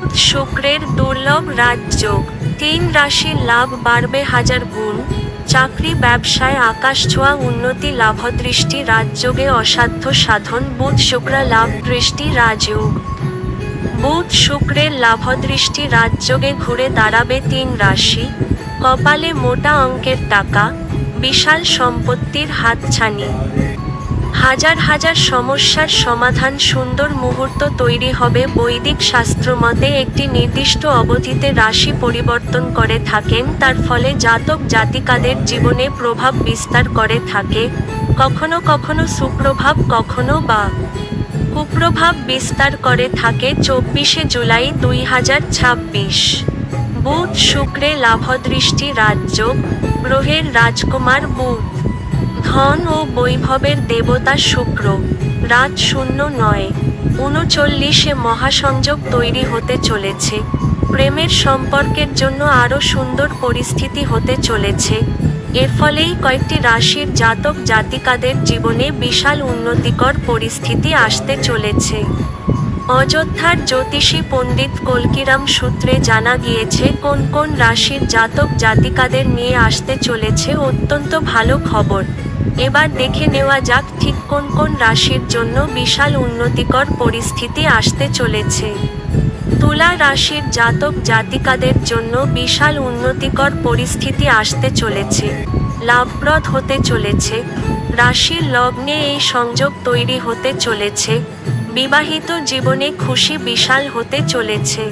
বুধ শুক্রের দুর্লভ রাজযোগ। 3 রাশির লাভ বাড়বে 1000 গুণ। চাকরি ব্যবসায় আকাশছোঁয়া উন্নতি, লাভদৃষ্টি রাজযোগে অসাধ্য সাধন। বুধ শুক্র লাভ দৃষ্টি রাজযোগ। বুধ শুক্রের লাভদৃষ্টি রাজযোগে ঘুরে দাঁড়াবে 3 রাশি। কপালে মোটা অঙ্কের টাকা, বিশাল সম্পত্তির হাতছানি। হাজার হাজার সমস্যার সমাধান, সুন্দর মুহূর্ত তৈরি হবে। বৈদিক শাস্ত্রমতে একটি নির্দিষ্ট অবধিতে রাশি পরিবর্তন করে থাকেন, তার ফলে জাতক জাতিকাদের জীবনে প্রভাব বিস্তার করে থাকে। কখনো কখনো সুপ্রভাব, কখনো বা কুপ্রভাব বিস্তার করে থাকে। 24শে জুলাই 2026। বুধ শুক্রে লাভদৃষ্টি রাজযোগ। গ্রহের রাজকুমার বুধ, ধন ও বৈভবের দেবতা শুক্র। রাত 09:39 মহাসংযোগ তৈরি হতে চলেছে। প্রেমের সম্পর্কের জন্য আরও সুন্দর পরিস্থিতি হতে চলেছে। এর ফলেই কয়েকটি রাশির জাতক জাতিকাদের জীবনে বিশাল উন্নতিকর পরিস্থিতি আসতে চলেছে। অযোধ্যার জ্যোতিষী পণ্ডিত কল্কিরাম সূত্রে জানা গিয়েছে কোন কোন রাশির জাতক জাতিকাদের নিয়ে আসতে চলেছে অত্যন্ত ভালো খবর। এবার দেখে নেওয়া যাক ঠিক কোন কোন রাশির জন্য বিশাল উন্নতিকর পরিস্থিতি আসতে চলেছে। তুলা রাশির জাতক জাতিকাদের জন্য বিশাল উন্নতিকর পরিস্থিতি আসতে চলেছে, লাভপ্রদ হতে চলেছে। রাশির লগ্নে এই সংযোগ তৈরি হতে চলেছে। বিবাহিত জীবনে খুশি বিশাল হতে চলেছে।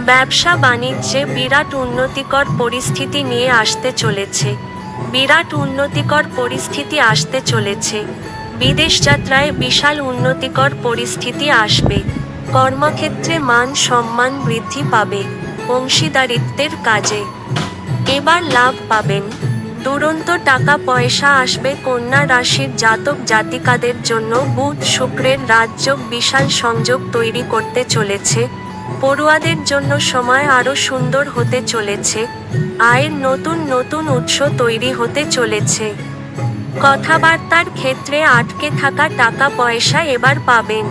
ব্যবসা বাণিজ্যে বিরাট উন্নতিকর পরিস্থিতি নিয়ে আসতে চলেছে। বিরাট উন্নতিকর পরিস্থিতি আসতে চলেছে। বিদেশ যাত্রায় বিশাল উন্নতিকর পরিস্থিতি আসবে। কর্মক্ষেত্রে মান সম্মান বৃদ্ধি পাবে। অংশীদারিত্বের কাজে এবার লাভ পাবেন। দুরন্ত টাকা পয়সা আসবে। কন্যা রাশির জাতক জাতিকাদের জন্য বুধ শুক্রের রাজযোগ বিশাল সংযোগ তৈরি করতে চলেছে। পড়ুয়াদের জন্য সময় আরও সুন্দর হতে চলেছে। আয়ের নতুন নতুন উৎস তৈরি হতে চলেছে। কথাবার্তার ক্ষেত্রে আটকে থাকা টাকা পয়সা এবার পাবেন।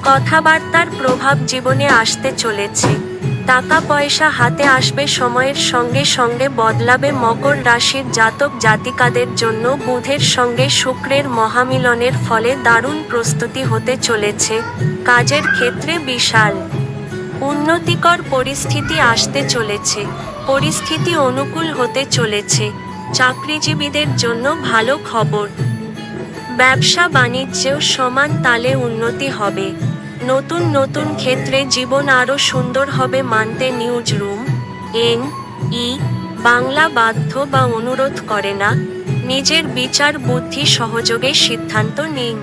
কথাবার্তার প্রভাব জীবনে আসতে চলেছে। টাকা পয়সা হাতে আসবে। সময়ের সঙ্গে সঙ্গে বদলাবে। মকর রাশির জাতক জাতিকাদের জন্য বুধের সঙ্গে শুক্রের মহামিলনের ফলে দারুণ প্রস্তুতি হতে চলেছে। কাজের ক্ষেত্রে বিশাল উন্নতিকর পরিস্থিতি আসতে চলেছে। পরিস্থিতি অনুকূল হতে চলেছে। চাকরিজীবীদের জন্য ভালো খবর। ব্যবসা বাণিজ্যেও সমান তালে উন্নতি হবে। নতুন নতুন ক্ষেত্রে জীবন আরও সুন্দর হবে। মানতে নিউজ রুম NE বাংলা বাধ্য বা অনুরোধ করে না। নিজের বিচার বুদ্ধি সহযোগে সিদ্ধান্ত নিন।